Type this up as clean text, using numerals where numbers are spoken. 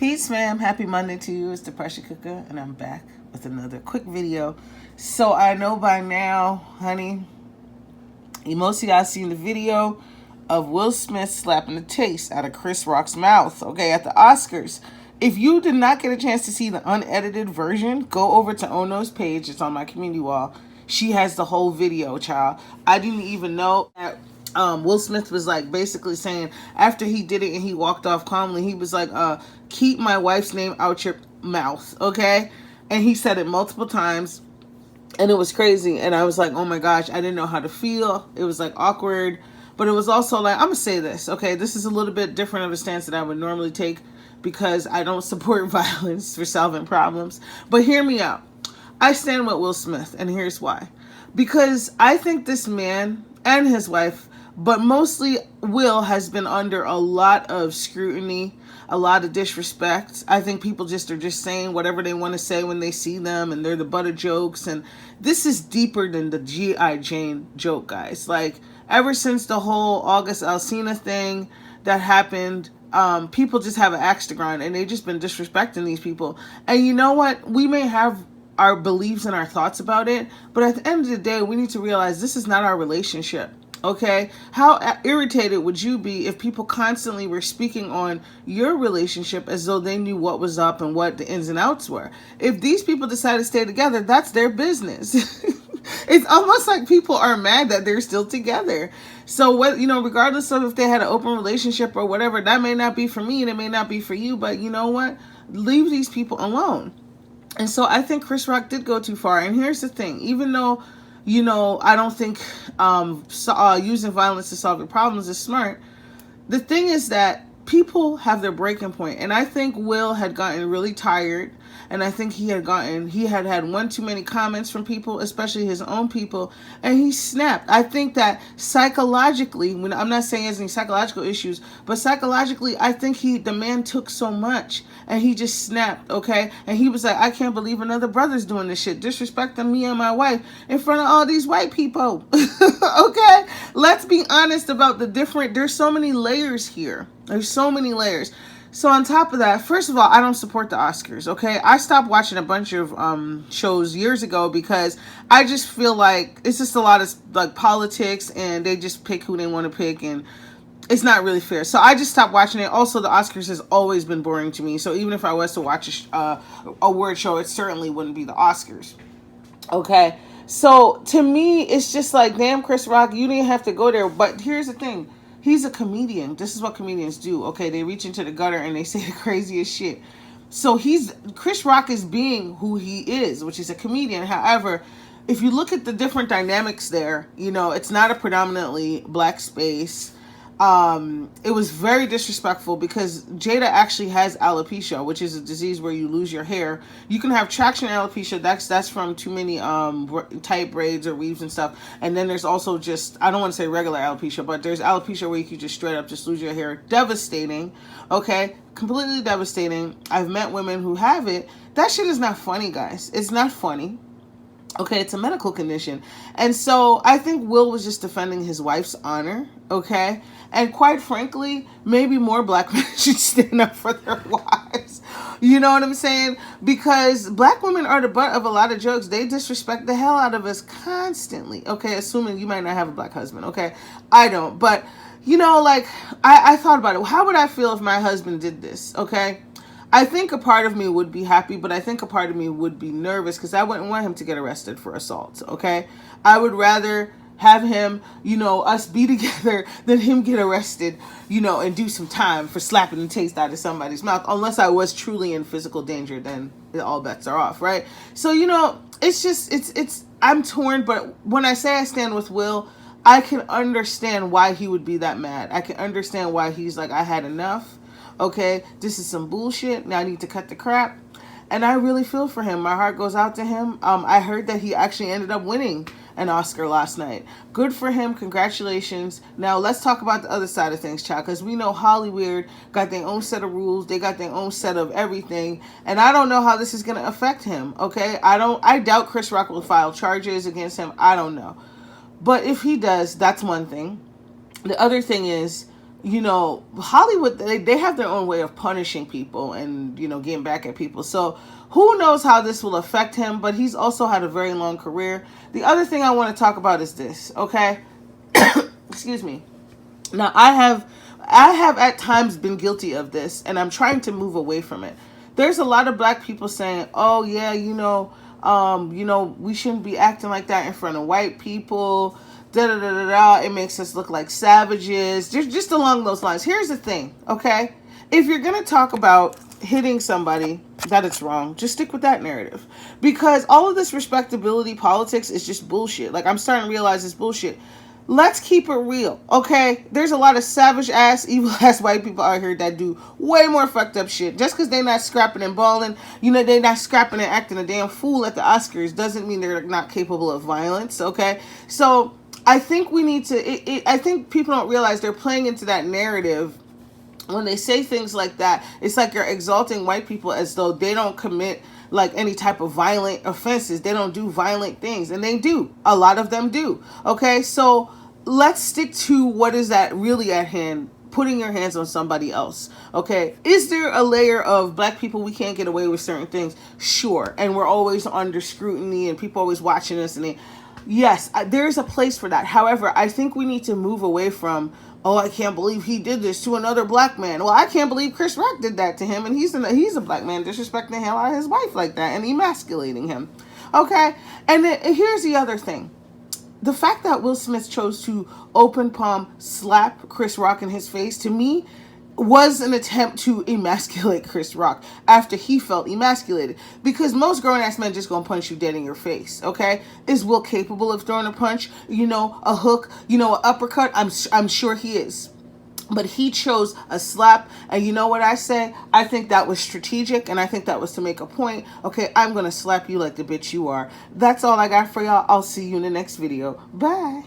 Peace, ma'am. Happy Monday to you. It's the Pressure Cooker, and I'm back with another quick video. So I know by now, honey, most of y'all seen the video of Will Smith slapping the taste out of Chris Rock's mouth, okay, at the Oscars. If you did not get a chance to see the unedited version, go over to Ono's page. It's on my community wall. She has the whole video, child. I didn't even know that Will Smith was like basically saying after he did it and he walked off calmly, he was like, keep my wife's name out your mouth, okay? And he said it multiple times. And it was crazy. And I was like, oh my gosh, I didn't know how to feel. It was like awkward. But it was also like, I'm going to say this, okay? This is a little bit different of a stance that I would normally take because I don't support violence for solving problems. But hear me out. I stand with Will Smith, and here's why. Because I think this man and his wife, but mostly Will, has been under a lot of scrutiny, a lot of disrespect. I think people are just saying whatever they want to say when they see them, and they're the butt of jokes. And this is deeper than the G.I. Jane joke, guys. Like, ever since the whole August Alsina thing that happened, people just have an axe to grind, and they've just been disrespecting these people. And you know what? We may have our beliefs and our thoughts about it, but at the end of the day, we need to realize this is not our relationship. Okay, how irritated would you be if people constantly were speaking on your relationship as though they knew what was up and what the ins and outs were? If these people decide to stay together, that's their business. It's almost like people are mad that they're still together. So what, regardless of if they had an open relationship or whatever, that may not be for me and it may not be for you, but you know what? Leave these people alone. And so I think Chris Rock did go too far. And here's the thing, even though I don't think using violence to solve your problems is smart. The thing is that people have their breaking point, and I think Will had gotten really tired, and I think he had had one too many comments from people, especially his own people, and he snapped. I think that psychologically, when I'm not saying he has any psychological issues, but psychologically, I think the man took so much, and he just snapped, okay? And he was like, I can't believe another brother's doing this shit, disrespecting me and my wife in front of all these white people. Okay? Let's be honest about there's so many layers here. There's so many layers. So on top of that, first of all, I don't support the Oscars, okay? I stopped watching a bunch of shows years ago because I just feel like it's just a lot of like politics, and they just pick who they want to pick, and it's not really fair. So I just stopped watching it. Also, the Oscars has always been boring to me. So even if I was to watch a award show, it certainly wouldn't be the Oscars. Okay? So to me, it's just like, damn, Chris Rock, you didn't have to go there. But here's the thing. He's a comedian. This is what comedians do. Okay? They reach into the gutter and they say the craziest shit. So Chris Rock is being who he is, which is a comedian. However, if you look at the different dynamics there, it's not a predominantly black space. It was very disrespectful because Jada actually has alopecia, which is a disease where you lose your hair. You can have traction alopecia. That's from too many tight braids or weaves and stuff. And then there's also just, I don't want to say regular alopecia, but there's alopecia where you can just straight up just lose your hair. Devastating. Okay, completely devastating. I've met women who have it. That shit is not funny, guys. It's not funny. Okay, it's a medical condition. And so I think Will was just defending his wife's honor, okay? And quite frankly, maybe more black men should stand up for their wives. You know what I'm saying? Because black women are the butt of a lot of jokes. They disrespect the hell out of us constantly, okay? Assuming you might not have a black husband, okay? I don't. But, I thought about it. How would I feel if my husband did this, okay? I think a part of me would be happy, but I think a part of me would be nervous because I wouldn't want him to get arrested for assault, okay? I would rather have him, us be together than him get arrested, and do some time for slapping the taste out of somebody's mouth. Unless I was truly in physical danger, then all bets are off, right? So, it's just, I'm torn, but when I say I stand with Will, I can understand why he would be that mad. I can understand why he's like, I had enough. Okay, this is some bullshit. Now I need to cut the crap. And I really feel for him. My heart goes out to him. I heard that he actually ended up winning an Oscar last night. Good for him. Congratulations. Now let's talk about the other side of things, child. Because we know Hollywood got their own set of rules. They got their own set of everything. And I don't know how this is going to affect him. Okay, I doubt Chris Rock will file charges against him. I don't know. But if he does, that's one thing. The other thing is, Hollywood, they have their own way of punishing people and, getting back at people. So who knows how this will affect him, but he's also had a very long career. The other thing I want to talk about is this, okay? Excuse me. Now, I have at times been guilty of this, and I'm trying to move away from it. There's a lot of black people saying, "Oh yeah, we shouldn't be acting like that in front of white people. Da da da da da. It makes us look like savages." Just along those lines. Here's the thing, okay? If you're gonna talk about hitting somebody, that it's wrong, just stick with that narrative, because all of this respectability politics is just bullshit. Like, I'm starting to realize it's bullshit. Let's keep it real, okay? There's a lot of savage ass, evil ass white people out here that do way more fucked up shit. Just because they're not scrapping and balling, they're not scrapping and acting a damn fool at the Oscars, doesn't mean they're not capable of violence, okay? So I think we need to, I think people don't realize they're playing into that narrative. When they say things like that, it's like you're exalting white people as though they don't commit like any type of violent offenses. They don't do violent things, and they do. A lot of them do. Okay, so let's stick to what is that really at hand. Putting your hands on somebody else. Okay, is there a layer of black people we can't get away with certain things? Sure, and we're always under scrutiny, and people always watching us, and yes, there's a place for that. However, I think we need to move away from, "Oh, I can't believe he did this to another black man." Well, I can't believe Chris Rock did that to him, and he's a black man disrespecting the hell out of his wife like that and emasculating him. Okay, and then here's the other thing. The fact that Will Smith chose to open palm slap Chris Rock in his face, to me, was an attempt to emasculate Chris Rock after he felt emasculated. Because most grown-ass men just gonna punch you dead in your face, okay? Is Will capable of throwing a punch, a hook, an uppercut? I'm sure he is. But he chose a slap, and you know what I say? I think that was strategic, and I think that was to make a point. Okay, I'm gonna slap you like the bitch you are. That's all I got for y'all. I'll see you in the next video. Bye.